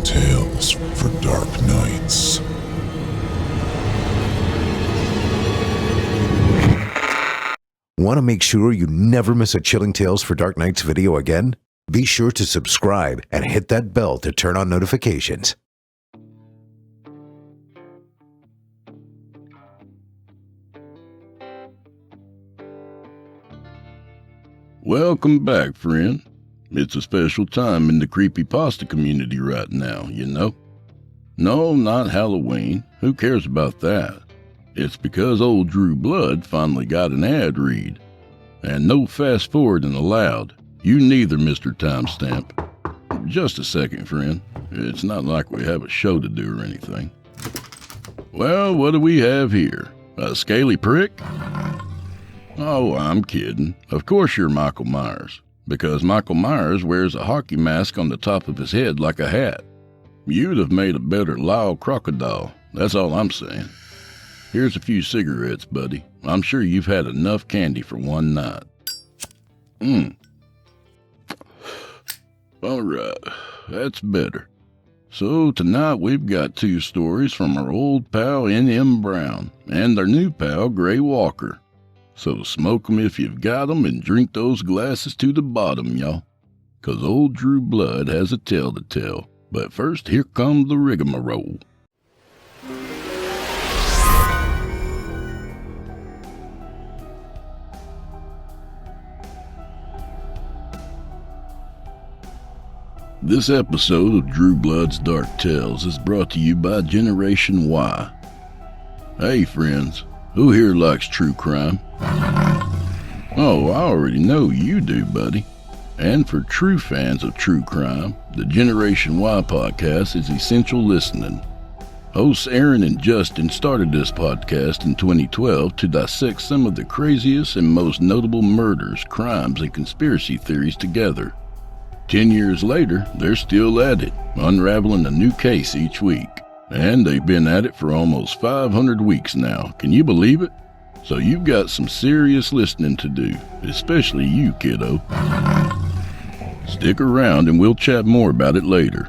tales for dark nights. Want to make sure you never miss a Chilling Tales for Dark Nights video again? Be sure to subscribe and hit that bell to turn on notifications. Welcome back, friend. It's a special time in the Creepypasta community right now, you know? No, not Halloween. Who cares about that? It's because old Drew Blood finally got an ad read. And no fast-forwarding allowed. You neither, Mr. Timestamp. Just a second, friend. It's not like we have a show to do or anything. Well, what do we have here? A scaly prick? Oh, I'm kidding. Of course you're Michael Myers. Because Michael Myers wears a hockey mask on the top of his head like a hat. You'd have made a better Lyle crocodile. That's all I'm saying. Here's a few cigarettes, buddy. I'm sure you've had enough candy for one night. All right, that's better. So tonight we've got two stories from our old pal N.M. Brown and their new pal Gray Walker. So smoke 'em if you've got 'em and drink those glasses to the bottom, y'all. 'Cause old Drew Blood has a tale to tell. But first, here comes the rigmarole. This episode of Drew Blood's Dark Tales is brought to you by Generation Y. Hey friends, who here likes true crime? Oh, I already know you do, buddy. And for true fans of true crime, the Generation Y podcast is essential listening. Hosts Aaron and Justin started this podcast in 2012 to dissect some of the craziest and most notable murders, crimes, and conspiracy theories together. 10 years later, they're still at it, unraveling a new case each week. And they've been at it for almost 500 weeks now. Can you believe it? So you've got some serious listening to do, especially you, kiddo. Stick around and we'll chat more about it later.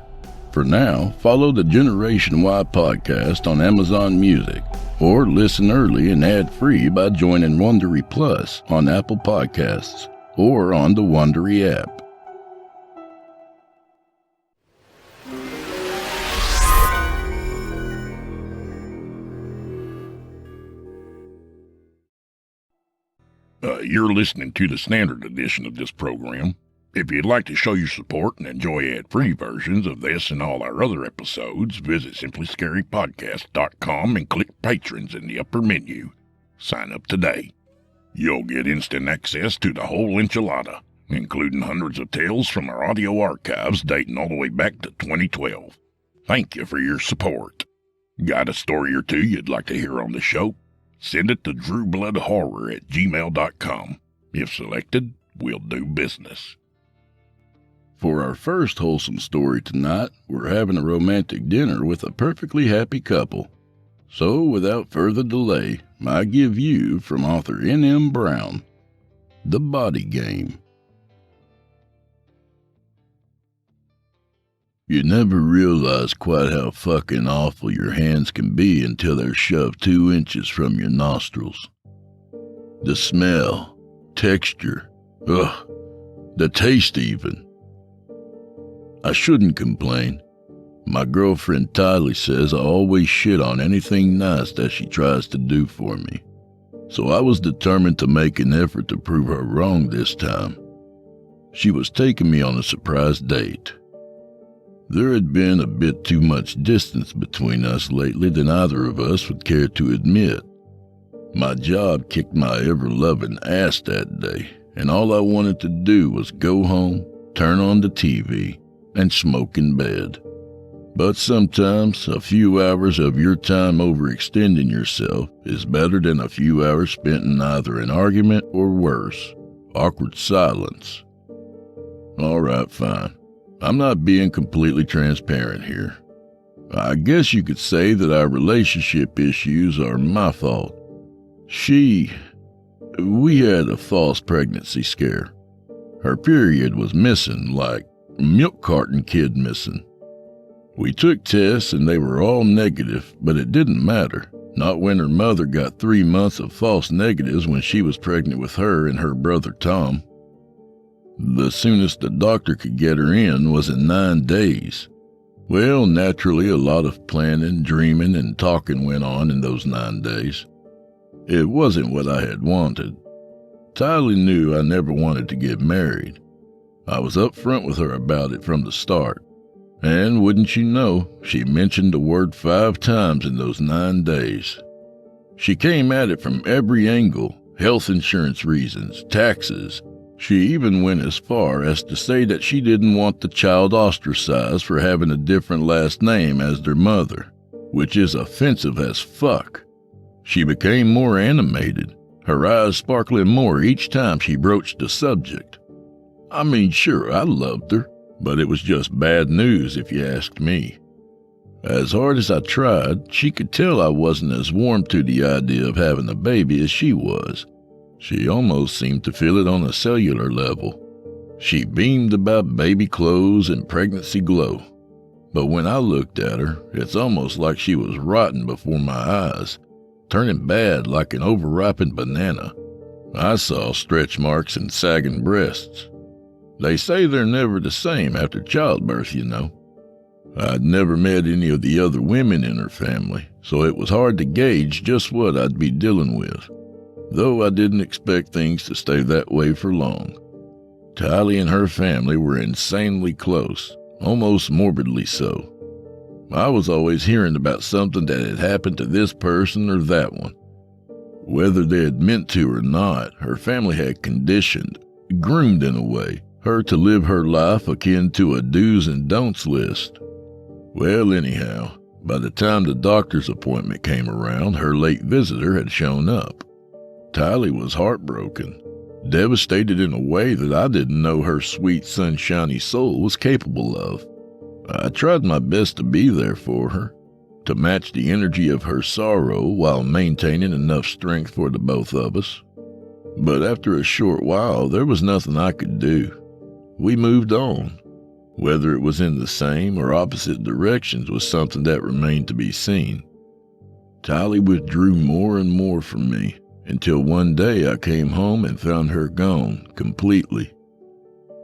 For now, follow the Generation Y podcast on Amazon Music, or listen early and ad-free by joining Wondery Plus on Apple Podcasts, or on the Wondery app. You're listening to the standard edition of this program. If you'd like to show your support and enjoy ad-free versions of this and all our other episodes, visit simplyscarypodcast.com and click Patrons in the upper menu. Sign up today. You'll get instant access to the whole enchilada, including hundreds of tales from our audio archives dating all the way back to 2012. Thank you for your support. Got a story or two you'd like to hear on the show? Send it to drewbloodhorror@gmail.com. If selected, we'll do business. For our first wholesome story tonight, we're having a romantic dinner with a perfectly happy couple. So, without further delay, I give you, from author N.M. Brown, The Body Game. You never realize quite how fucking awful your hands can be until they're shoved 2 inches from your nostrils. The smell, texture, the taste even. I shouldn't complain. My girlfriend Tylee says I always shit on anything nice that she tries to do for me. So I was determined to make an effort to prove her wrong this time. She was taking me on a surprise date. There had been a bit too much distance between us lately than either of us would care to admit. My job kicked my ever-loving ass that day, and all I wanted to do was go home, turn on the TV, and smoke in bed. But sometimes a few hours of your time overextending yourself is better than a few hours spent in either an argument or worse, awkward silence. All right, fine. I'm not being completely transparent here. I guess you could say that our relationship issues are my fault. We had a false pregnancy scare. Her period was missing, like milk carton kid missing. We took tests and they were all negative, but it didn't matter. Not when her mother got 3 months of false negatives when she was pregnant with her and her brother Tom. The soonest the doctor could get her in was in 9 days. Well, naturally, a lot of planning, dreaming, and talking went on in those 9 days. It wasn't what I had wanted. Tylee knew I never wanted to get married. I was up front with her about it from the start. And wouldn't you know, she mentioned the word 5 times in those 9 days. She came at it from every angle, health insurance reasons, taxes. She even went as far as to say that she didn't want the child ostracized for having a different last name as their mother, which is offensive as fuck. She became more animated, her eyes sparkling more each time she broached the subject. I mean, sure, I loved her, but it was just bad news if you asked me. As hard as I tried, she could tell I wasn't as warm to the idea of having a baby as she was. She almost seemed to feel it on a cellular level. She beamed about baby clothes and pregnancy glow. But when I looked at her, it's almost like she was rotten before my eyes, turning bad like an overripened banana. I saw stretch marks and sagging breasts. They say they're never the same after childbirth, you know. I'd never met any of the other women in her family, so it was hard to gauge just what I'd be dealing with, though I didn't expect things to stay that way for long. Tylee and her family were insanely close, almost morbidly so. I was always hearing about something that had happened to this person or that one. Whether they had meant to or not, her family had conditioned, groomed in a way, her to live her life akin to a do's and don'ts list. Well, anyhow, by the time the doctor's appointment came around, her late visitor had shown up. Tylee was heartbroken, devastated in a way that I didn't know her sweet, sunshiny soul was capable of. I tried my best to be there for her, to match the energy of her sorrow while maintaining enough strength for the both of us. But after a short while, there was nothing I could do. We moved on. Whether it was in the same or opposite directions was something that remained to be seen. Tylee withdrew more and more from me, until one day I came home and found her gone, completely.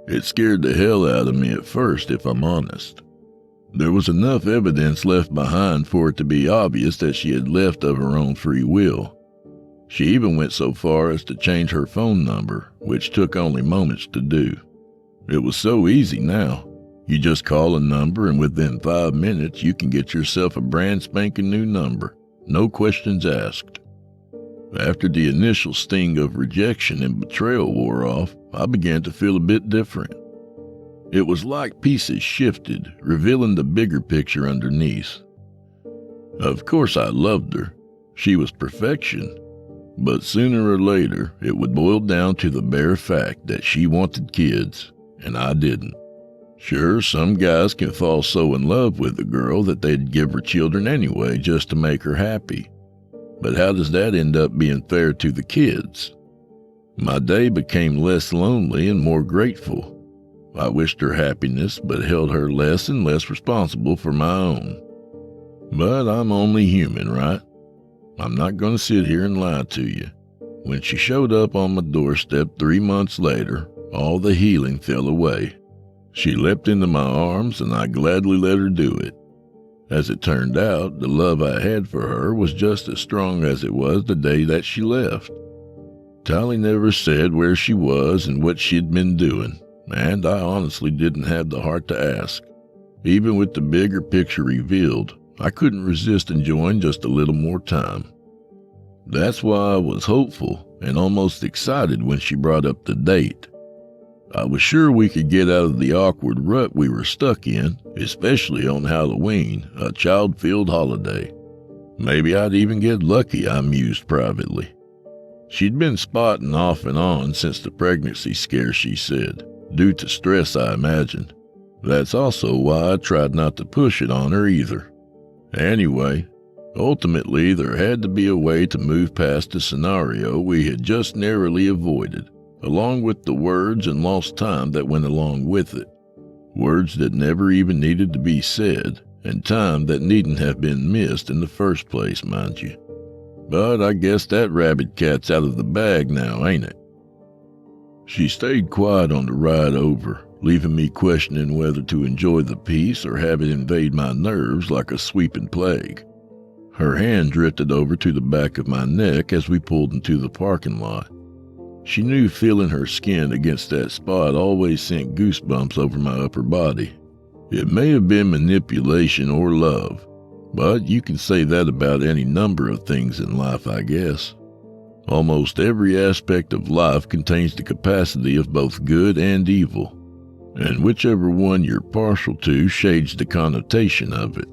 It scared the hell out of me at first, if I'm honest. There was enough evidence left behind for it to be obvious that she had left of her own free will. She even went so far as to change her phone number, which took only moments to do. It was so easy now. You just call a number and within 5 minutes you can get yourself a brand spanking new number, no questions asked. After the initial sting of rejection and betrayal wore off, I began to feel a bit different. It was like pieces shifted, revealing the bigger picture underneath. Of course I loved her. She was perfection. But sooner or later, it would boil down to the bare fact that she wanted kids, and I didn't. Sure, some guys can fall so in love with a girl that they'd give her children anyway just to make her happy. But how does that end up being fair to the kids? My day became less lonely and more grateful. I wished her happiness, but held her less and less responsible for my own. But I'm only human, right? I'm not going to sit here and lie to you. When she showed up on my doorstep 3 months later, all the healing fell away. She leapt into my arms and I gladly let her do it. As it turned out, the love I had for her was just as strong as it was the day that she left. Tylee never said where she was and what she'd been doing, and I honestly didn't have the heart to ask. Even with the bigger picture revealed, I couldn't resist enjoying just a little more time. That's why I was hopeful and almost excited when she brought up the date. I was sure we could get out of the awkward rut we were stuck in, especially on Halloween, a child-filled holiday. Maybe I'd even get lucky, I mused privately. She'd been spotting off and on since the pregnancy scare, she said, due to stress, I imagined. That's also why I tried not to push it on her either. Anyway, ultimately there had to be a way to move past the scenario we had just narrowly avoided, along with the words and lost time that went along with it. Words that never even needed to be said, and time that needn't have been missed in the first place, mind you. But I guess that rabid cat's out of the bag now, ain't it? She stayed quiet on the ride over, leaving me questioning whether to enjoy the peace or have it invade my nerves like a sweeping plague. Her hand drifted over to the back of my neck as we pulled into the parking lot. She knew feeling her skin against that spot always sent goosebumps over my upper body. It may have been manipulation or love, but you can say that about any number of things in life, I guess. Almost every aspect of life contains the capacity of both good and evil, and whichever one you're partial to shades the connotation of it.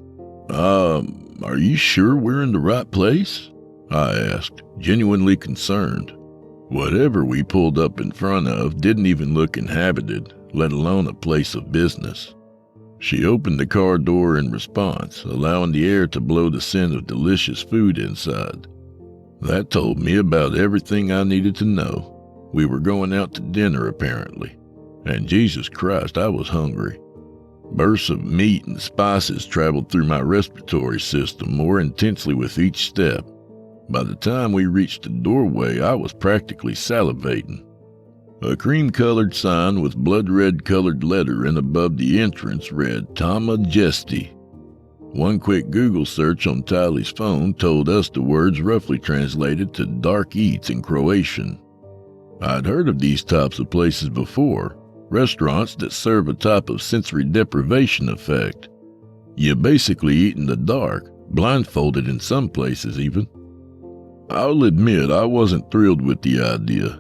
Are you sure we're in the right place? I asked, genuinely concerned. Whatever we pulled up in front of didn't even look inhabited, let alone a place of business. She opened the car door in response, allowing the air to blow the scent of delicious food inside. That told me about everything I needed to know. We were going out to dinner, apparently, and Jesus Christ, I was hungry. Bursts of meat and spices traveled through my respiratory system more intensely with each step. By the time we reached the doorway, I was practically salivating. A cream-colored sign with blood-red-colored lettering above the entrance read Tama Jesti. One quick Google search on Tylee's phone told us the words roughly translated to dark eats in Croatian. I'd heard of these types of places before, restaurants that serve a type of sensory deprivation effect. You basically eat in the dark, blindfolded in some places even. I'll admit I wasn't thrilled with the idea.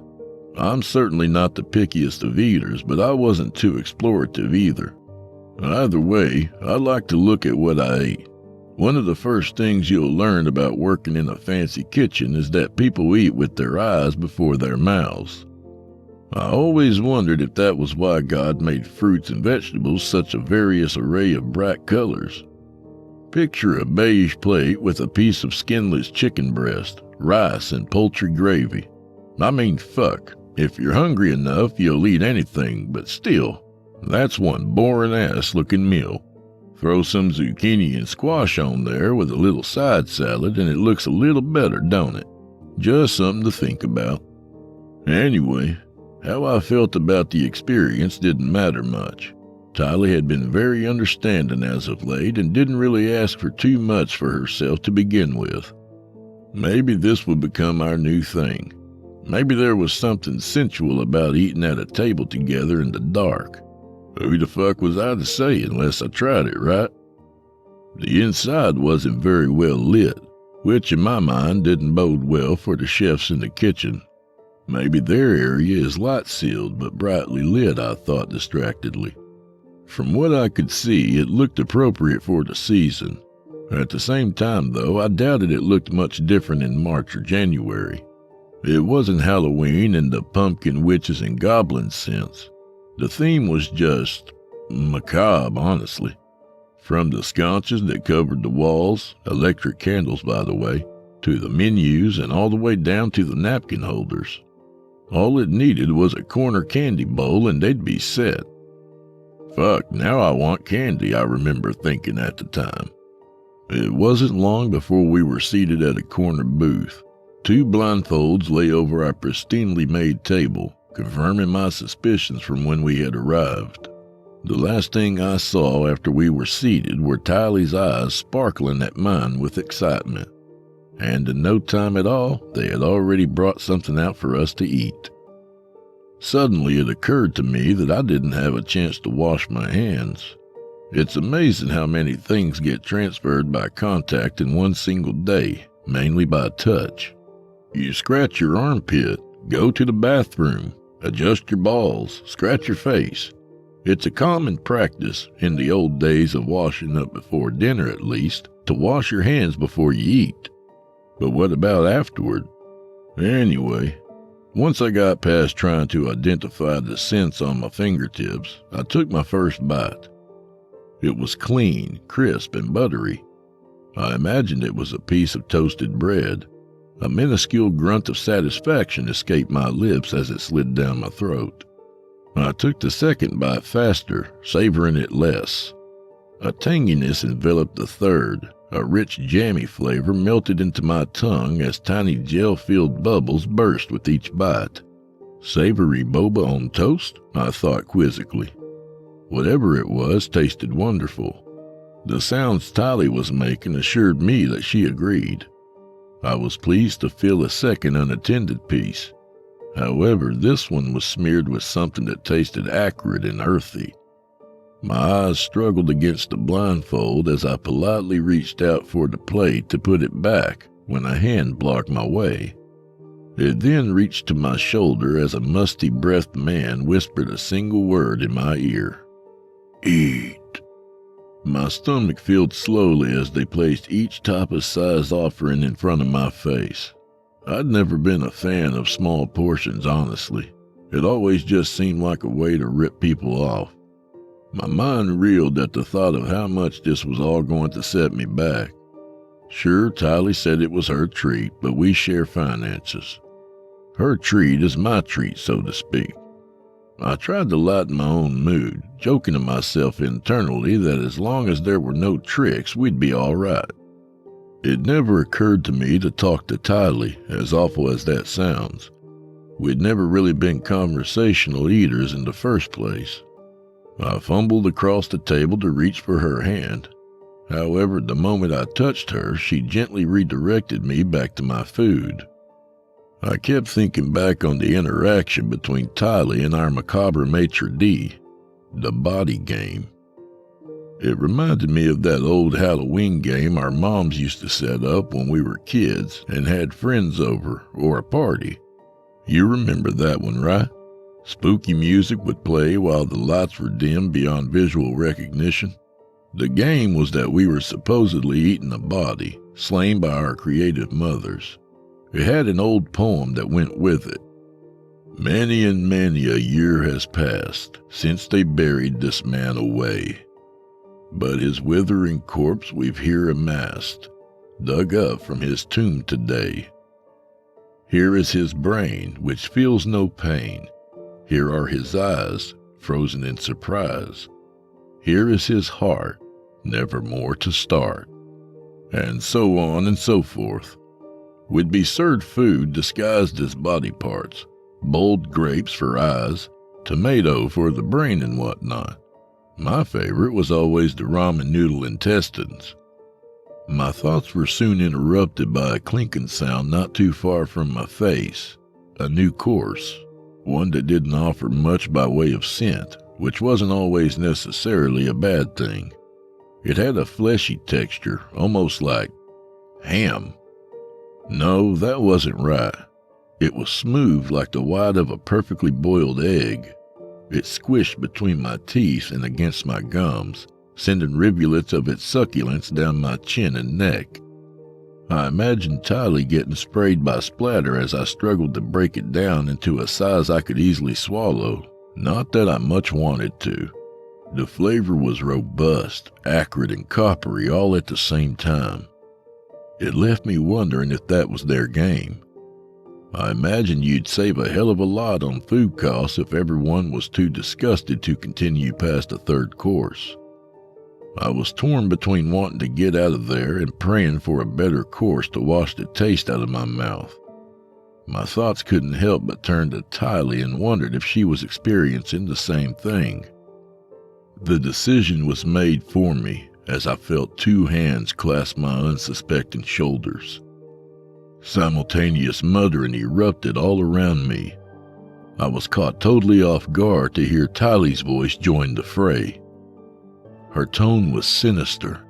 I'm certainly not the pickiest of eaters, but I wasn't too explorative either. Either way, I like to look at what I ate. One of the first things you'll learn about working in a fancy kitchen is that people eat with their eyes before their mouths. I always wondered if that was why God made fruits and vegetables such a various array of bright colors. Picture a beige plate with a piece of skinless chicken breast, rice, and poultry gravy. I mean, fuck, if you're hungry enough, you'll eat anything, but still, that's one boring-ass looking meal. Throw some zucchini and squash on there with a little side salad and it looks a little better, don't it? Just something to think about. Anyway, how I felt about the experience didn't matter much. Tylee had been very understanding as of late and didn't really ask for too much for herself to begin with. Maybe this would become our new thing. Maybe there was something sensual about eating at a table together in the dark. Who the fuck was I to say unless I tried it, right? The inside wasn't very well lit, which in my mind didn't bode well for the chefs in the kitchen. Maybe their area is light-sealed but brightly lit, I thought distractedly. From what I could see, it looked appropriate for the season. At the same time, though, I doubted it looked much different in March or January. It wasn't Halloween in the pumpkin, witches, and goblins sense. The theme was just macabre, honestly. From the sconces that covered the walls, electric candles by the way, to the menus and all the way down to the napkin holders. All it needed was a corner candy bowl and they'd be set. Fuck, now I want candy, I remember thinking at the time. It wasn't long before we were seated at a corner booth. 2 blindfolds lay over our pristinely made table, confirming my suspicions from when we had arrived. The last thing I saw after we were seated were Tylee's eyes sparkling at mine with excitement. And in no time at all, they had already brought something out for us to eat. Suddenly it occurred to me that I didn't have a chance to wash my hands. It's amazing how many things get transferred by contact in one single day, mainly by touch. You scratch your armpit, go to the bathroom, adjust your balls, scratch your face. It's a common practice, in the old days of washing up before dinner at least, to wash your hands before you eat. But what about afterward? Anyway, once I got past trying to identify the scents on my fingertips, I took my first bite. It was clean, crisp, and buttery. I imagined it was a piece of toasted bread. A minuscule grunt of satisfaction escaped my lips as it slid down my throat. I took the second bite faster, savoring it less. A tanginess enveloped the third. A rich jammy flavor melted into my tongue as tiny gel-filled bubbles burst with each bite. Savory boba on toast? I thought quizzically. Whatever it was tasted wonderful. The sounds Tylee was making assured me that she agreed. I was pleased to fill a second unattended piece. However, this one was smeared with something that tasted acrid and earthy. My eyes struggled against the blindfold as I politely reached out for the plate to put it back when a hand blocked my way. It then reached to my shoulder as a musty-breathed man whispered a single word in my ear. "Eat." My stomach filled slowly as they placed each tapas-sized offering in front of my face. I'd never been a fan of small portions, honestly. It always just seemed like a way to rip people off. My mind reeled at the thought of how much this was all going to set me back. Sure, Tylee said it was her treat, but we share finances. Her treat is my treat, so to speak. I tried to lighten my own mood, joking to myself internally that as long as there were no tricks, we'd be all right. It never occurred to me to talk to Tylee, as awful as that sounds. We'd never really been conversational eaters in the first place. I fumbled across the table to reach for her hand. However, the moment I touched her, she gently redirected me back to my food. I kept thinking back on the interaction between Tylee and our macabre maitre d', the body game. It reminded me of that old Halloween game our moms used to set up when we were kids and had friends over, or a party. You remember that one, right? Spooky music would play while the lights were dim beyond visual recognition. The game was that we were supposedly eating a body, slain by our creative mothers. It had an old poem that went with it. Many and many a year has passed since they buried this man away. But his withering corpse we've here amassed, dug up from his tomb today. Here is his brain, which feels no pain. Here are his eyes, frozen in surprise. Here is his heart, never more to start. And so on and so forth. We'd be served food disguised as body parts, boiled grapes for eyes, tomato for the brain and whatnot. My favorite was always the ramen noodle intestines. My thoughts were soon interrupted by a clinking sound not too far from my face. A new course, one that didn't offer much by way of scent, which wasn't always necessarily a bad thing. It had a fleshy texture, almost like ham. No, that wasn't right. It was smooth like the white of a perfectly boiled egg. It squished between my teeth and against my gums, sending rivulets of its succulence down my chin and neck. I imagined Tylee getting sprayed by splatter as I struggled to break it down into a size I could easily swallow. Not that I much wanted to. The flavor was robust, acrid, and coppery all at the same time. It left me wondering if that was their game. I imagine you'd save a hell of a lot on food costs if everyone was too disgusted to continue past the third course. I was torn between wanting to get out of there and praying for a better course to wash the taste out of my mouth. My thoughts couldn't help but turn to Tylee and wondered if she was experiencing the same thing. The decision was made for me as I felt two hands clasp my unsuspecting shoulders. Simultaneous muttering erupted all around me. I was caught totally off guard to hear Tylee's voice join the fray. Her tone was sinister,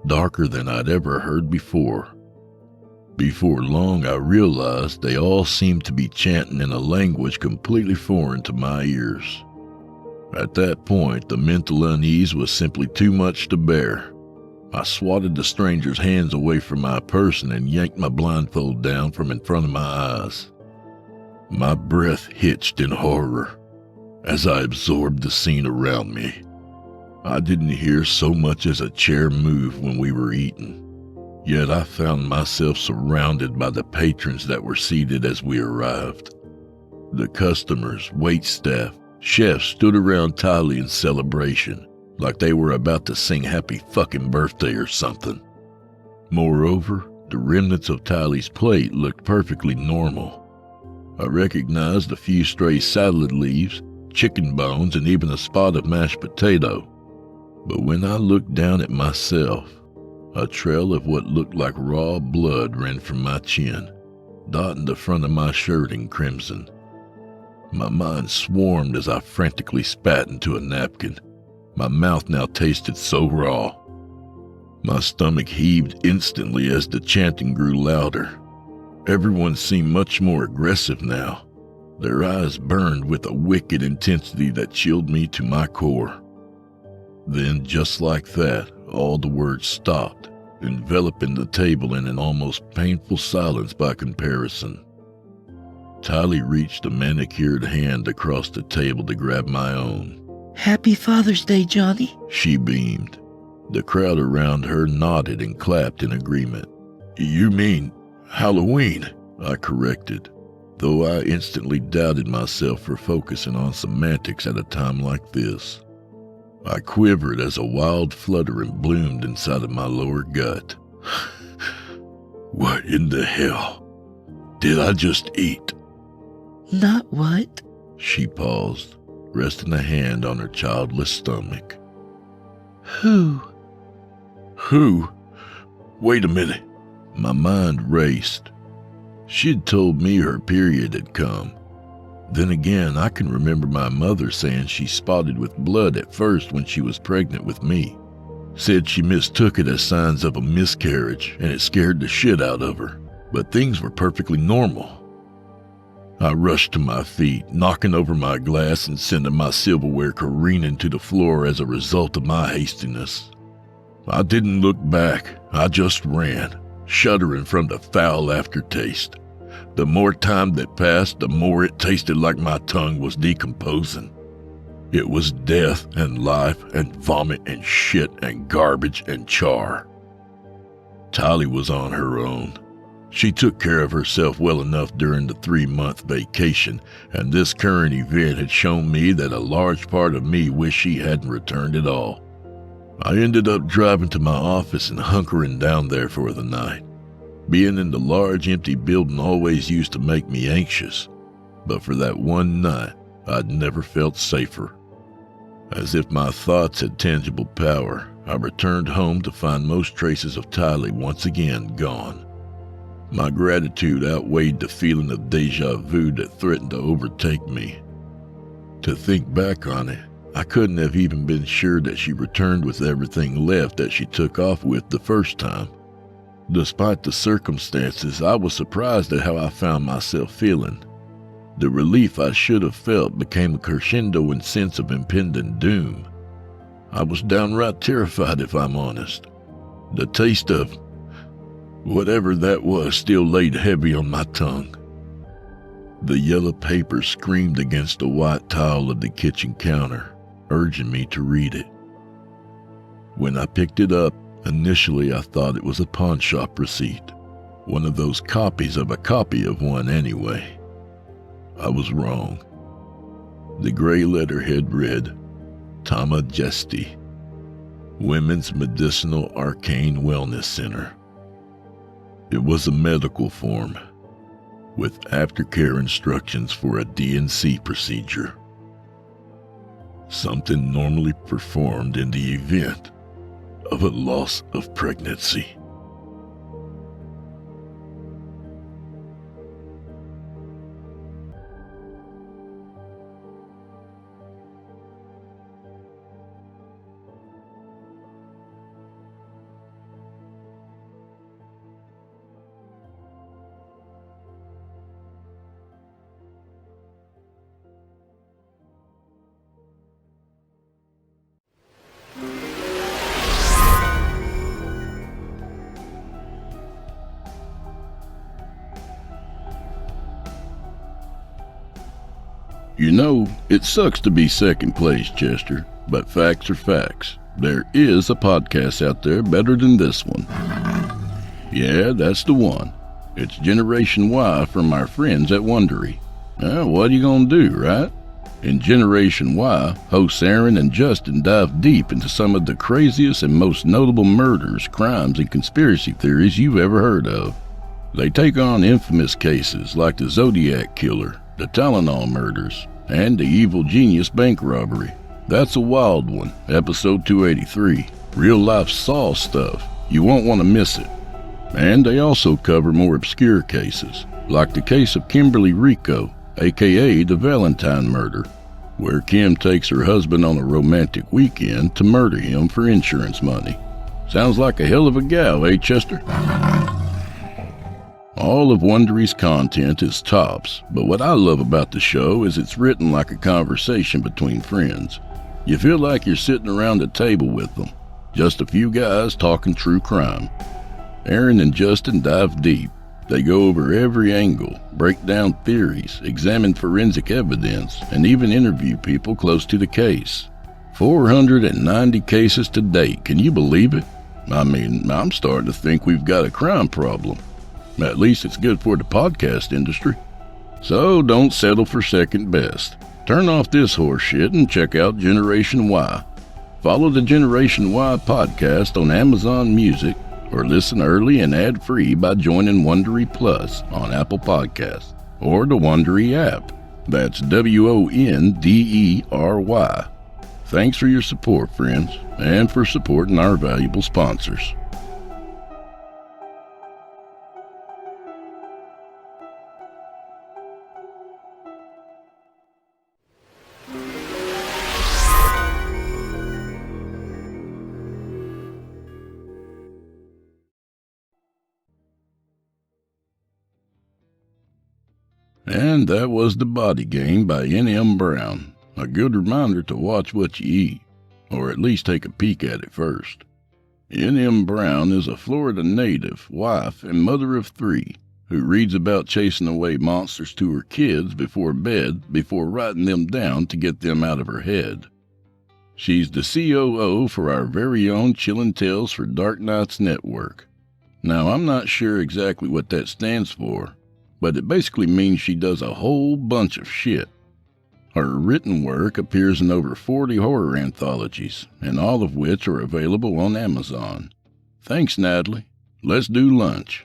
darker than I'd ever heard before. Before long, I realized they all seemed to be chanting in a language completely foreign to my ears. At that point, the mental unease was simply too much to bear. I swatted the stranger's hands away from my person and yanked my blindfold down from in front of my eyes. My breath hitched in horror as I absorbed the scene around me. I didn't hear so much as a chair move when we were eating, yet I found myself surrounded by the patrons that were seated as we arrived. The customers, waitstaff, chefs stood around Tylee in celebration, like they were about to sing happy fucking birthday or something. Moreover, the remnants of Tylee's plate looked perfectly normal. I recognized a few stray salad leaves, chicken bones, and even a spot of mashed potato. But when I looked down at myself, a trail of what looked like raw blood ran from my chin, dotting the front of my shirt in crimson. My mind swarmed as I frantically spat into a napkin. My mouth now tasted so raw. My stomach heaved instantly as the chanting grew louder. Everyone seemed much more aggressive now. Their eyes burned with a wicked intensity that chilled me to my core. Then, just like that, all the words stopped, enveloping the table in an almost painful silence by comparison. Tylee reached a manicured hand across the table to grab my own. Happy Father's Day, Johnny. She beamed. The crowd around her nodded and clapped in agreement. You mean Halloween? I corrected, though I instantly doubted myself for focusing on semantics at a time like this. I quivered as a wild fluttering bloomed inside of my lower gut. What in the hell did I just eat? Not what? She paused, resting a hand on her childless stomach. Who? Who? Wait a minute. My mind raced. She'd told me her period had come. Then again, I can remember my mother saying she spotted with blood at first when she was pregnant with me. Said she mistook it as signs of a miscarriage and it scared the shit out of her. But things were perfectly normal. I rushed to my feet, knocking over my glass and sending my silverware careening to the floor as a result of my hastiness. I didn't look back. I just ran, shuddering from the foul aftertaste. The more time that passed, the more it tasted like my tongue was decomposing. It was death and life and vomit and shit and garbage and char. Tylee was on her own. She took care of herself well enough during the 3-month vacation, and this current event had shown me that a large part of me wished she hadn't returned at all. I ended up driving to my office and hunkering down there for the night. Being in the large empty building always used to make me anxious, but for that one night, I'd never felt safer. As if my thoughts had tangible power, I returned home to find most traces of Tylee once again gone. My gratitude outweighed the feeling of deja vu that threatened to overtake me. To think back on it, I couldn't have even been sure that she returned with everything left that she took off with the first time. Despite the circumstances, I was surprised at how I found myself feeling. The relief I should have felt became a crescendo in sense of impending doom. I was downright terrified, if I'm honest. The taste of whatever that was still laid heavy on my tongue. The yellow paper screamed against the white tile of the kitchen counter, urging me to read it. When I picked it up, initially I thought it was a pawn shop receipt, one of those copies of a copy of one anyway. I was wrong. The gray letterhead read, Tama Jesti, Women's Medicinal Arcane Wellness Center. It was a medical form, with aftercare instructions for a DNC procedure. Something normally performed in the event of a loss of pregnancy. You know, it sucks to be second place, Chester, but facts are facts. There is a podcast out there better than this one. Yeah, that's the one. It's Generation Y from our friends at Wondery. What are you gonna do, right? In Generation Y, hosts Aaron and Justin dive deep into some of the craziest and most notable murders, crimes, and conspiracy theories you've ever heard of. They take on infamous cases like the Zodiac Killer, the Tylenol murders, and the Evil Genius bank robbery. That's a wild one, episode 283. Real-life Saw stuff. You won't want to miss it. And they also cover more obscure cases, like the case of Kimberly Rico, aka the Valentine murder, where Kim takes her husband on a romantic weekend to murder him for insurance money. Sounds like a hell of a gal, eh, Chester? All of Wondery's content is tops, but what I love about the show is it's written like a conversation between friends. You feel like you're sitting around a table with them, just a few guys talking true crime. Aaron and Justin dive deep. They go over every angle, break down theories, examine forensic evidence, and even interview people close to the case. 490 cases to date, can you believe it? I mean, I'm starting to think we've got a crime problem. At least it's good for the podcast industry. So don't settle for second best. Turn off this horse shit and check out Generation Y. Follow the Generation Y podcast on Amazon Music, or listen early and ad-free by joining Wondery Plus on Apple Podcasts or the Wondery app. That's WONDERY. Thanks for your support, friends, and for supporting our valuable sponsors. And that was The Body Game by N.M. Brown. A good reminder to watch what you eat, or at least take a peek at it first. N.M. Brown is a Florida native, wife, and mother of 3, who reads about chasing away monsters to her kids before bed before writing them down to get them out of her head. She's the COO for our very own Chillin' Tales for Dark Nights Network. Now, I'm not sure exactly what that stands for, but it basically means she does a whole bunch of shit. Her written work appears in over 40 horror anthologies, and all of which are available on Amazon. Thanks, Natalie. Let's do lunch.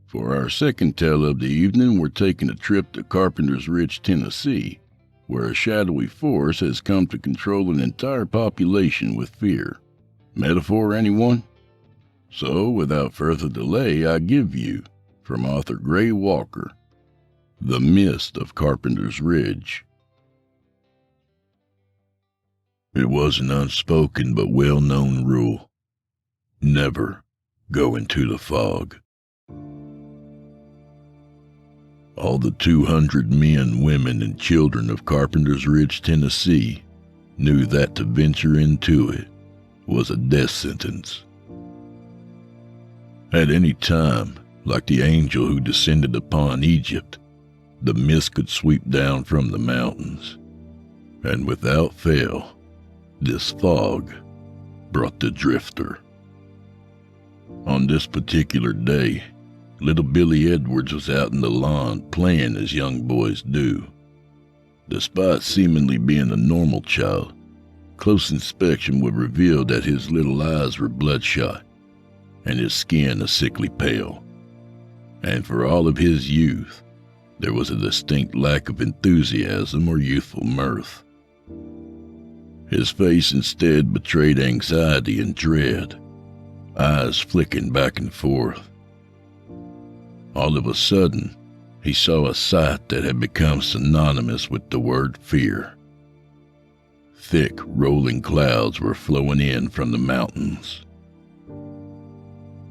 For our second tale of the evening, we're taking a trip to Carpenter's Ridge, Tennessee, where a shadowy force has come to control an entire population with fear. Metaphor, anyone? So, without further delay, I give you, from author Gray Walker, The Mist of Carpenter's Ridge. It was an unspoken but well-known rule. Never go into the fog. All the 200 men, women, and children of Carpenter's Ridge, Tennessee, knew that to venture into it was a death sentence. At any time, like the angel who descended upon Egypt, the mist could sweep down from the mountains, and without fail, this fog brought the drifter. On this particular day, little Billy Edwards was out in the lawn playing as young boys do. Despite seemingly being a normal child, close inspection would reveal that his little eyes were bloodshot and his skin a sickly pale. And for all of his youth, there was a distinct lack of enthusiasm or youthful mirth. His face instead betrayed anxiety and dread, eyes flicking back and forth. All of a sudden, he saw a sight that had become synonymous with the word fear. Thick, rolling clouds were flowing in from the mountains.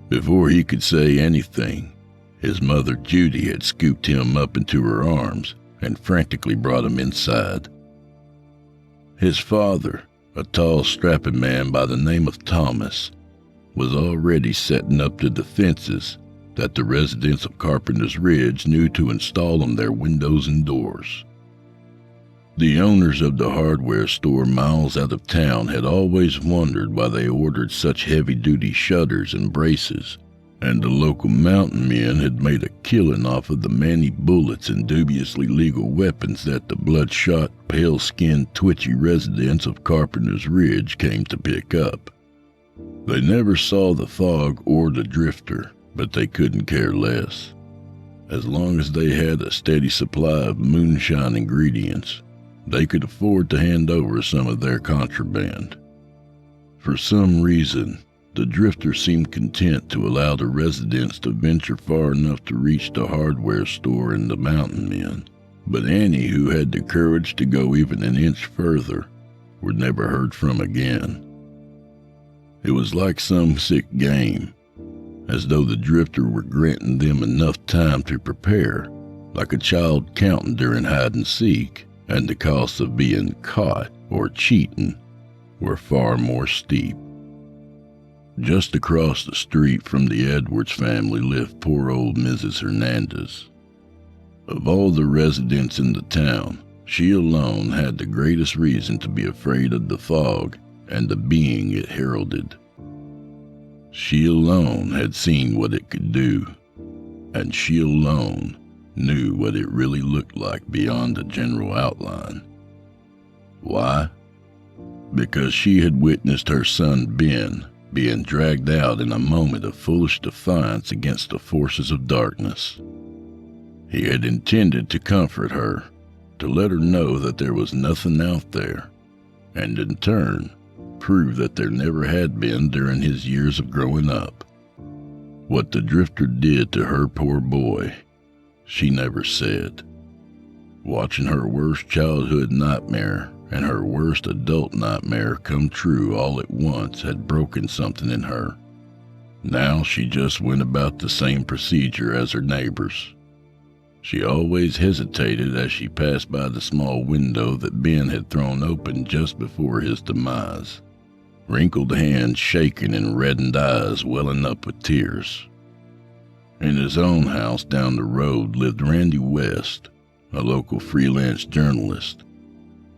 Before he could say anything, his mother Judy had scooped him up into her arms and frantically brought him inside. His father, a tall, strapping man by the name of Thomas, was already setting up the defenses that the residents of Carpenter's Ridge knew to install on their windows and doors. The owners of the hardware store miles out of town had always wondered why they ordered such heavy-duty shutters and braces and the local mountain men had made a killing off of the many bullets and dubiously legal weapons that the bloodshot, pale-skinned, twitchy residents of Carpenter's Ridge came to pick up. They never saw the fog or the drifter, but they couldn't care less. As long as they had a steady supply of moonshine ingredients, they could afford to hand over some of their contraband. For some reason, the drifter seemed content to allow the residents to venture far enough to reach the hardware store and the mountain men, but any who had the courage to go even an inch further were never heard from again. It was like some sick game, as though the drifter were granting them enough time to prepare, like a child counting during hide and seek, and the costs of being caught or cheating were far more steep. Just across the street from the Edwards family lived poor old Mrs. Hernandez. Of all the residents in the town, she alone had the greatest reason to be afraid of the fog and the being it heralded. She alone had seen what it could do, and she alone knew what it really looked like beyond the general outline. Why? Because she had witnessed her son Ben being dragged out in a moment of foolish defiance against the forces of darkness. He had intended to comfort her, to let her know that there was nothing out there, and in turn, prove that there never had been during his years of growing up. What the drifter did to her poor boy, she never said. Watching her worst childhood nightmare and her worst adult nightmare come true all at once had broken something in her. Now she just went about the same procedure as her neighbors. She always hesitated as she passed by the small window that Ben had thrown open just before his demise, wrinkled hands shaking and reddened eyes welling up with tears. In his own house down the road lived Randy West, a local freelance journalist.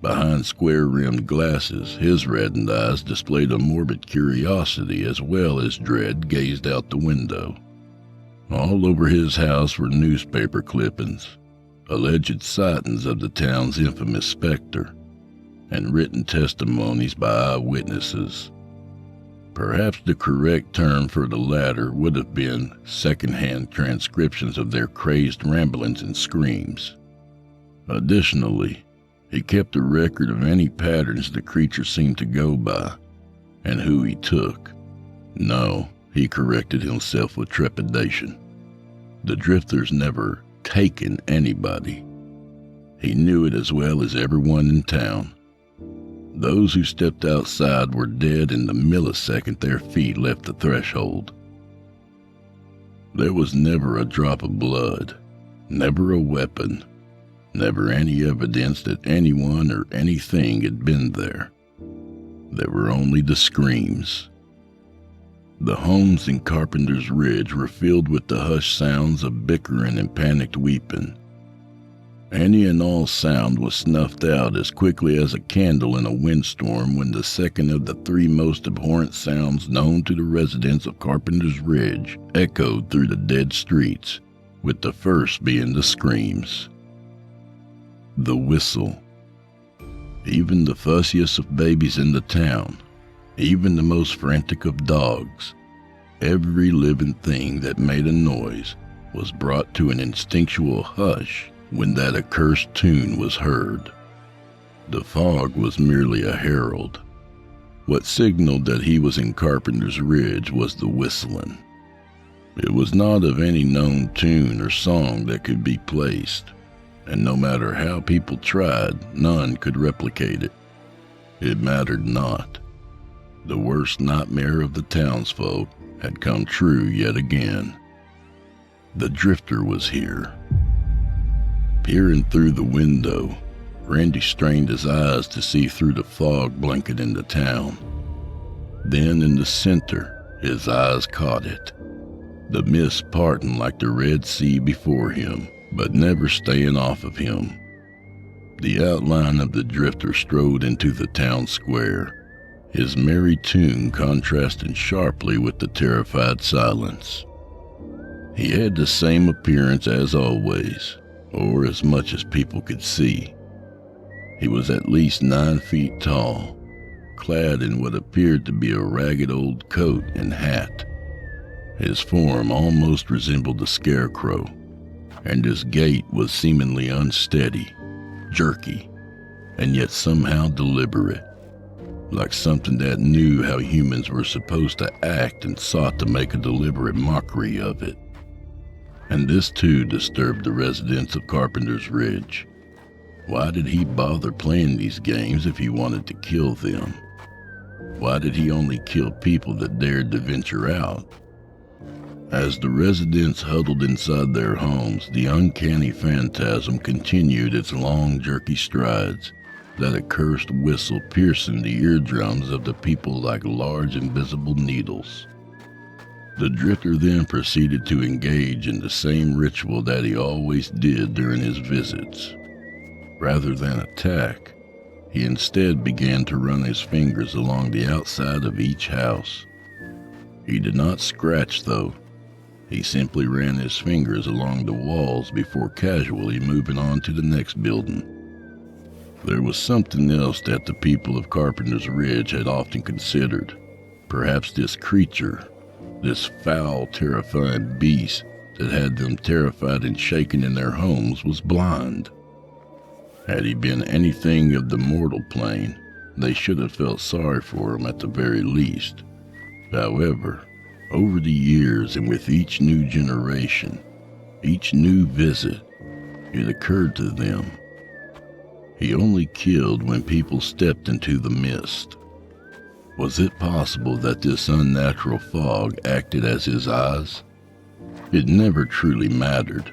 Behind square-rimmed glasses, his reddened eyes displayed a morbid curiosity as well as dread gazed out the window. All over his house were newspaper clippings, alleged sightings of the town's infamous specter, and written testimonies by eyewitnesses. Perhaps the correct term for the latter would have been second-hand transcriptions of their crazed ramblings and screams. Additionally, he kept a record of any patterns the creature seemed to go by, and who he took. No, he corrected himself with trepidation. The drifter's never taken anybody. He knew it as well as everyone in town. Those who stepped outside were dead in the millisecond their feet left the threshold. There was never a drop of blood, never a weapon, never any evidence that anyone or anything had been there. There were only the screams. The homes in Carpenter's Ridge were filled with the hushed sounds of bickering and panicked weeping. Any and all sound was snuffed out as quickly as a candle in a windstorm when the second of the three most abhorrent sounds known to the residents of Carpenter's Ridge echoed through the dead streets, with the first being the screams. The whistle. Even the fussiest of babies in the town, even the most frantic of dogs, every living thing that made a noise was brought to an instinctual hush when that accursed tune was heard. The fog was merely a herald. What signaled that he was in Carpenter's Ridge was the whistling. It was not of any known tune or song that could be placed, and no matter how people tried, none could replicate it. It mattered not. The worst nightmare of the townsfolk had come true yet again. The drifter was here. Peering through the window, Randy strained his eyes to see through the fog blanketing the town. Then in the center, his eyes caught it. The mist parting like the Red Sea before him, but never staying off of him. The outline of the drifter strode into the town square, his merry tune contrasting sharply with the terrified silence. He had the same appearance as always, or as much as people could see. He was at least 9 feet tall, clad in what appeared to be a ragged old coat and hat. His form almost resembled a scarecrow, and his gait was seemingly unsteady, jerky, and yet somehow deliberate, like something that knew how humans were supposed to act and sought to make a deliberate mockery of it. And this too disturbed the residents of Carpenter's Ridge. Why did he bother playing these games if he wanted to kill them? Why did he only kill people that dared to venture out? As the residents huddled inside their homes, the uncanny phantasm continued its long, jerky strides, that accursed whistle piercing the eardrums of the people like large invisible needles. The drifter then proceeded to engage in the same ritual that he always did during his visits. Rather than attack, he instead began to run his fingers along the outside of each house. He did not scratch, though. He simply ran his fingers along the walls before casually moving on to the next building. There was something else that the people of Carpenter's Ridge had often considered. Perhaps this creature, this foul, terrifying beast that had them terrified and shaken in their homes, was blind. Had he been anything of the mortal plane, they should have felt sorry for him at the very least. However, over the years and with each new generation, each new visit, it occurred to them. He only killed when people stepped into the mist. Was it possible that this unnatural fog acted as his eyes? It never truly mattered.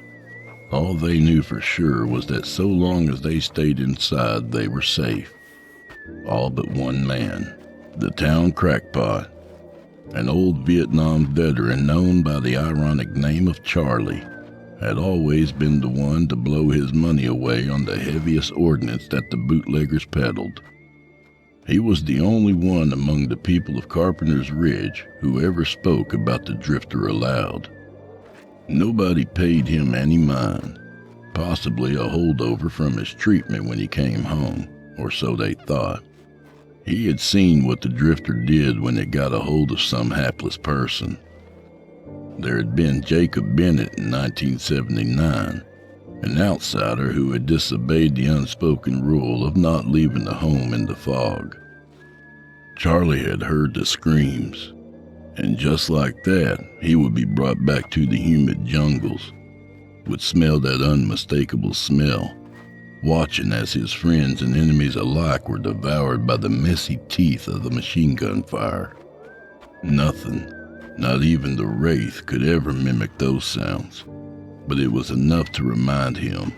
All they knew for sure was that so long as they stayed inside, they were safe. All but one man, the town crackpot, an old Vietnam veteran known by the ironic name of Charlie, had always been the one to blow his money away on the heaviest ordnance that the bootleggers peddled. He was the only one among the people of Carpenter's Ridge who ever spoke about the drifter aloud. Nobody paid him any mind, possibly a holdover from his treatment when he came home, or so they thought. He had seen what the drifter did when it got a hold of some hapless person. There had been Jacob Bennett in 1979, an outsider who had disobeyed the unspoken rule of not leaving the home in the fog. Charlie had heard the screams, and just like that, he would be brought back to the humid jungles, would smell that unmistakable smell, watching as his friends and enemies alike were devoured by the messy teeth of the machine gun fire. Nothing, not even the wraith, could ever mimic those sounds, but it was enough to remind him,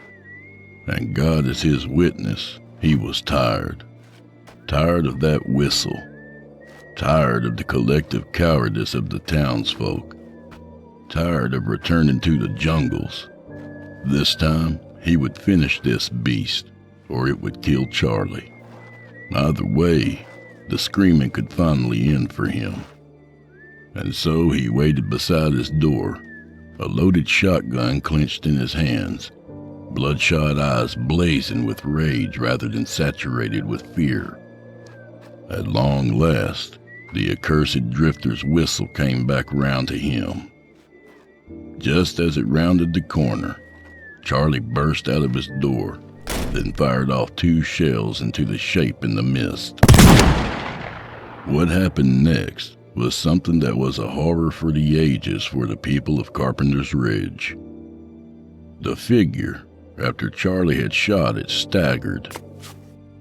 and God is his witness, he was tired. Tired of that whistle. Tired of the collective cowardice of the townsfolk. Tired of returning to the jungles. This time, he would finish this beast, or it would kill Charlie. Either way, the screaming could finally end for him. And so he waited beside his door, a loaded shotgun clenched in his hands, bloodshot eyes blazing with rage rather than saturated with fear. At long last, the accursed drifter's whistle came back round to him. Just as it rounded the corner, Charlie burst out of his door, then fired off 2 shells into the shape in the mist. What happened next was something that was a horror for the ages for the people of Carpenter's Ridge. The figure, after Charlie had shot it, staggered.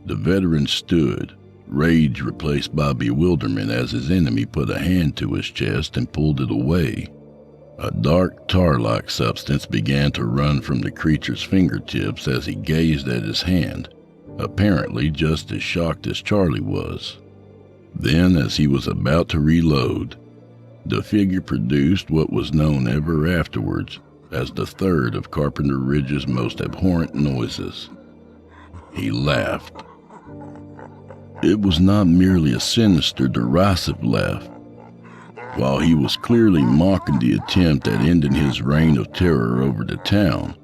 The veteran stood, rage replaced by bewilderment as his enemy put a hand to his chest and pulled it away. A dark tar-like substance began to run from the creature's fingertips as he gazed at his hand, apparently just as shocked as Charlie was. Then, as he was about to reload, the figure produced what was known ever afterwards as the third of Carpenter Ridge's most abhorrent noises. He laughed. It was not merely a sinister, derisive laugh. While he was clearly mocking the attempt at ending his reign of terror over the town,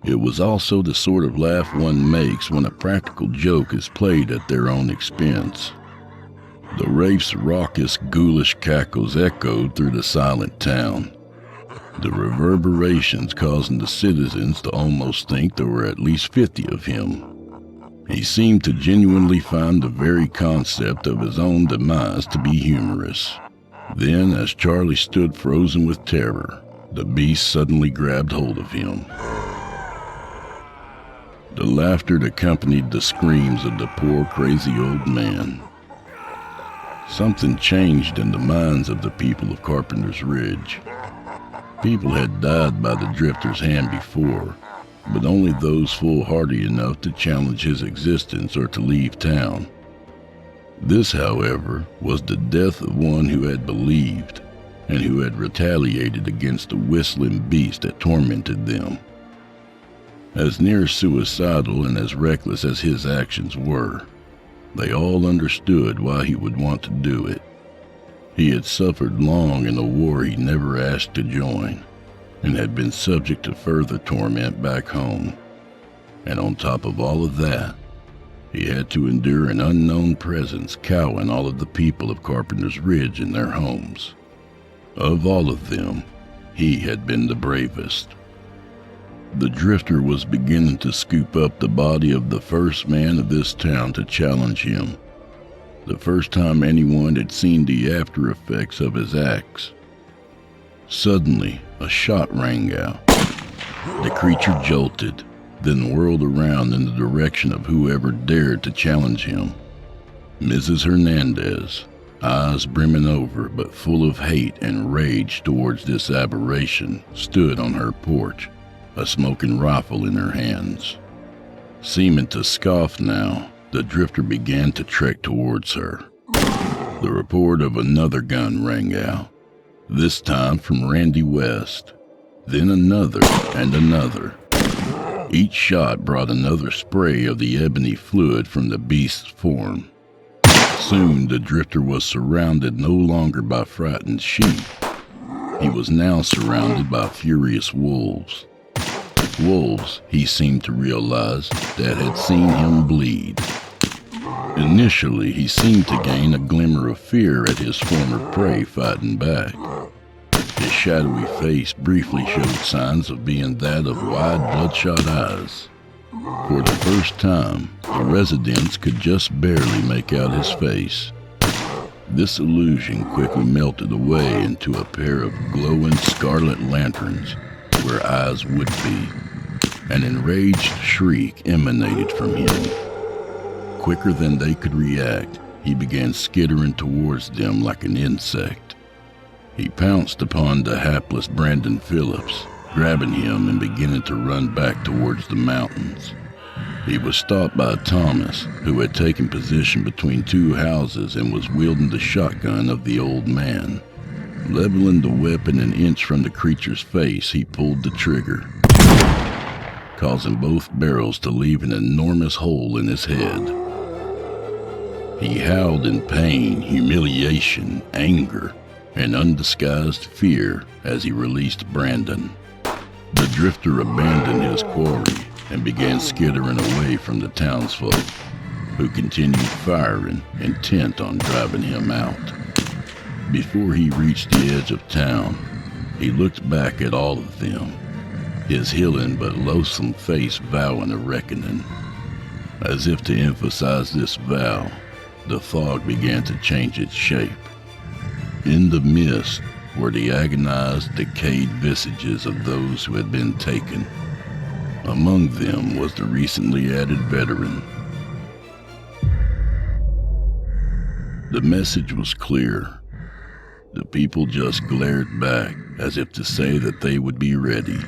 it was also the sort of laugh one makes when a practical joke is played at their own expense. The wraith's raucous, ghoulish cackles echoed through the silent town, the reverberations causing the citizens to almost think there were at least 50 of him. He seemed to genuinely find the very concept of his own demise to be humorous. Then, as Charlie stood frozen with terror, the beast suddenly grabbed hold of him. The laughter accompanied the screams of the poor, crazy old man. Something changed in the minds of the people of Carpenter's Ridge. People had died by the drifter's hand before, but only those foolhardy enough to challenge his existence or to leave town. This, however, was the death of one who had believed and who had retaliated against the whistling beast that tormented them. As near suicidal and as reckless as his actions were, they all understood why he would want to do it. He had suffered long in a war he never asked to join, and had been subject to further torment back home. And on top of all of that, he had to endure an unknown presence cowing all of the people of Carpenter's Ridge in their homes. Of all of them, he had been the bravest. The drifter was beginning to scoop up the body of the first man of this town to challenge him. The first time anyone had seen the after effects of his acts. Suddenly, a shot rang out. The creature jolted, then whirled around in the direction of whoever dared to challenge him. Mrs. Hernandez, eyes brimming over but full of hate and rage towards this aberration, stood on her porch, a smoking rifle in her hands. Seeming to scoff now, the drifter began to trek towards her. The report of another gun rang out, this time from Randy West, then another and another. Each shot brought another spray of the ebony fluid from the beast's form. Soon the drifter was surrounded no longer by frightened sheep. He was now surrounded by furious wolves. Wolves, he seemed to realize, that had seen him bleed. Initially, he seemed to gain a glimmer of fear at his former prey fighting back. His shadowy face briefly showed signs of being that of wide, bloodshot eyes. For the first time, the residents could just barely make out his face. This illusion quickly melted away into a pair of glowing scarlet lanterns where eyes would be. An enraged shriek emanated from him. Quicker than they could react, he began skittering towards them like an insect. He pounced upon the hapless Brandon Phillips, grabbing him and beginning to run back towards the mountains. He was stopped by Thomas, who had taken position between two houses and was wielding the shotgun of the old man. Leveling the weapon an inch from the creature's face, he pulled the trigger, causing both barrels to leave an enormous hole in his head. He howled in pain, humiliation, anger, and undisguised fear as he released Brandon. The drifter abandoned his quarry and began skittering away from the townsfolk, who continued firing, intent on driving him out. Before he reached the edge of town, he looked back at all of them, his healing but loathsome face vowing a reckoning. As if to emphasize this vow, the fog began to change its shape. In the mist were the agonized, decayed visages of those who had been taken. Among them was the recently added veteran. The message was clear. The people just glared back as if to say that they would be ready.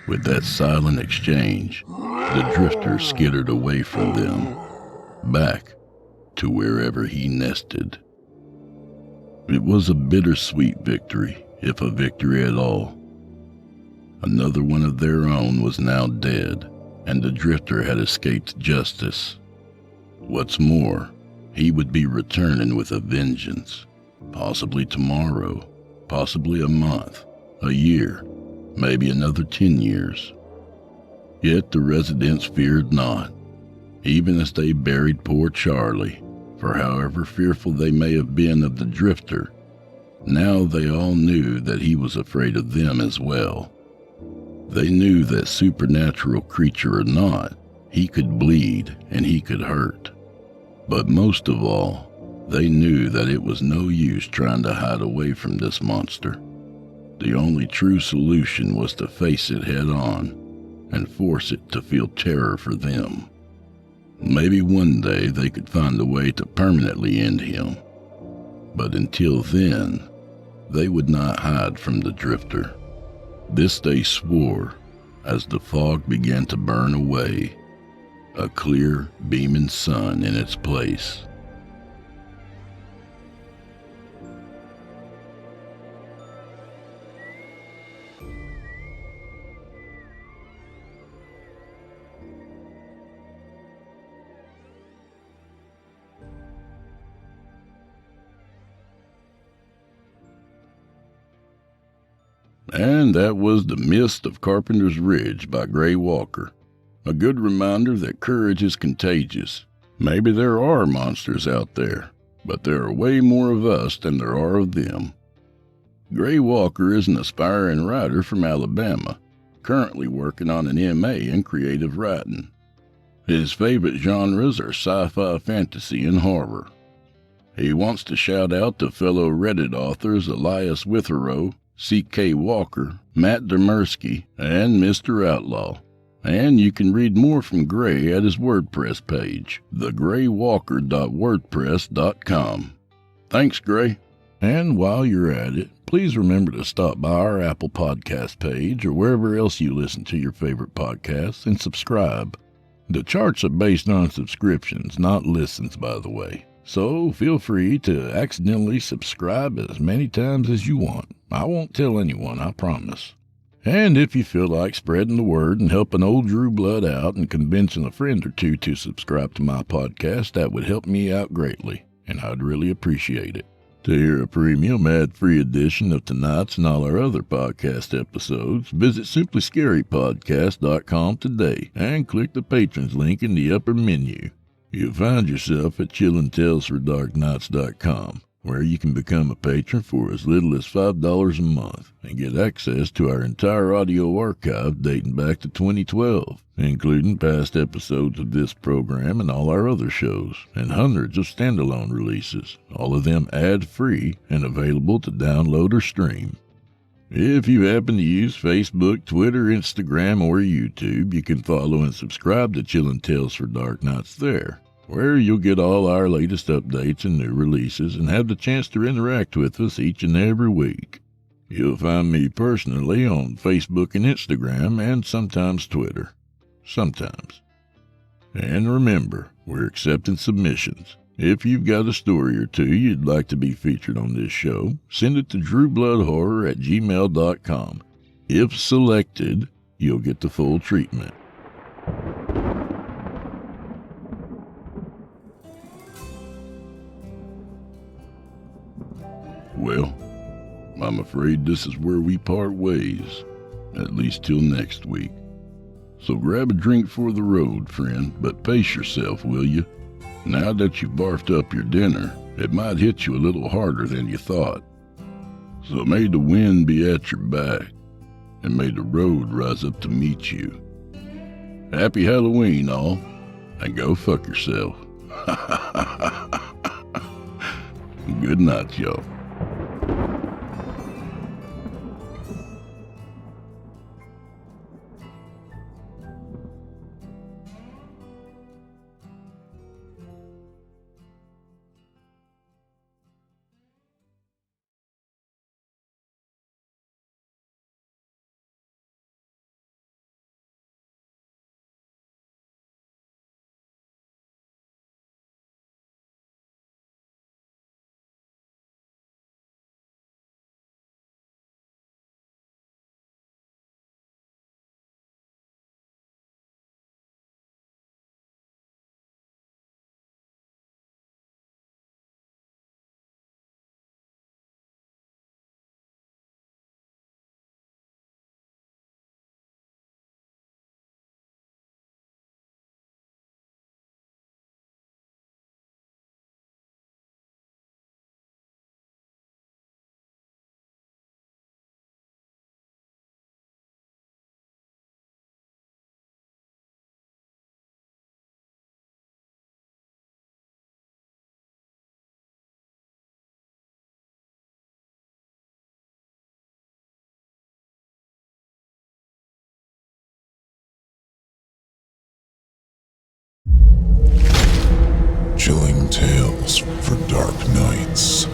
With that silent exchange, the drifter skittered away from them, back to wherever he nested. It was a bittersweet victory, if a victory at all. Another one of their own was now dead, and the drifter had escaped justice. What's more, he would be returning with a vengeance, Possibly tomorrow, possibly a month, a year, maybe another 10 years. Yet the residents feared not, even as they buried poor Charlie, for however fearful they may have been of the drifter, now they all knew that he was afraid of them as well. They knew that supernatural creature or not, he could bleed and he could hurt. But most of all, they knew that it was no use trying to hide away from this monster. The only true solution was to face it head on and force it to feel terror for them. Maybe one day they could find a way to permanently end him. But until then, they would not hide from the drifter. This they swore as the fog began to burn away, a clear, beaming sun in its place. And that was The Mist of Carpenter's Ridge by Gray Walker. A good reminder that courage is contagious. Maybe there are monsters out there, but there are way more of us than there are of them. Gray Walker is an aspiring writer from Alabama, currently working on an MA in creative writing. His favorite genres are sci-fi, fantasy, and horror. He wants to shout out to fellow Reddit authors Elias Witherow, C.K. Walker, Matt Demersky, and Mr. Outlaw. And you can read more from Gray at his WordPress page, thegraywalker.wordpress.com. Thanks, Gray. And while you're at it, please remember to stop by our Apple Podcast page or wherever else you listen to your favorite podcasts and subscribe. The charts are based on subscriptions, not listens, by the way. So feel free to accidentally subscribe as many times as you want. I won't tell anyone, I promise. And if you feel like spreading the word and helping old Drew Blood out and convincing a friend or two to subscribe to my podcast, that would help me out greatly, and I'd really appreciate it. To hear a premium ad-free edition of tonight's and all our other podcast episodes, visit simplyscarypodcast.com today and click the patrons link in the upper menu. You'll find yourself at chillintalesfordarknights.com, where you can become a patron for as little as $5 a month and get access to our entire audio archive dating back to 2012, including past episodes of this program and all our other shows, and hundreds of standalone releases, all of them ad-free and available to download or stream. If you happen to use Facebook, Twitter, Instagram, or YouTube, you can follow and subscribe to Chillin' Tales for Dark Nights there, where you'll get all our latest updates and new releases and have the chance to interact with us each and every week. You'll find me personally on Facebook and Instagram and sometimes Twitter. Sometimes. And remember, we're accepting submissions. If you've got a story or two you'd like to be featured on this show, send it to drewbloodhorror@gmail.com. If selected, you'll get the full treatment. Well, I'm afraid this is where we part ways, at least till next week. So grab a drink for the road, friend, but pace yourself, will you? Now that you've barfed up your dinner, it might hit you a little harder than you thought. So may the wind be at your back, and may the road rise up to meet you. Happy Halloween, all, and go fuck yourself. Good night, y'all. Chilling tales for dark nights.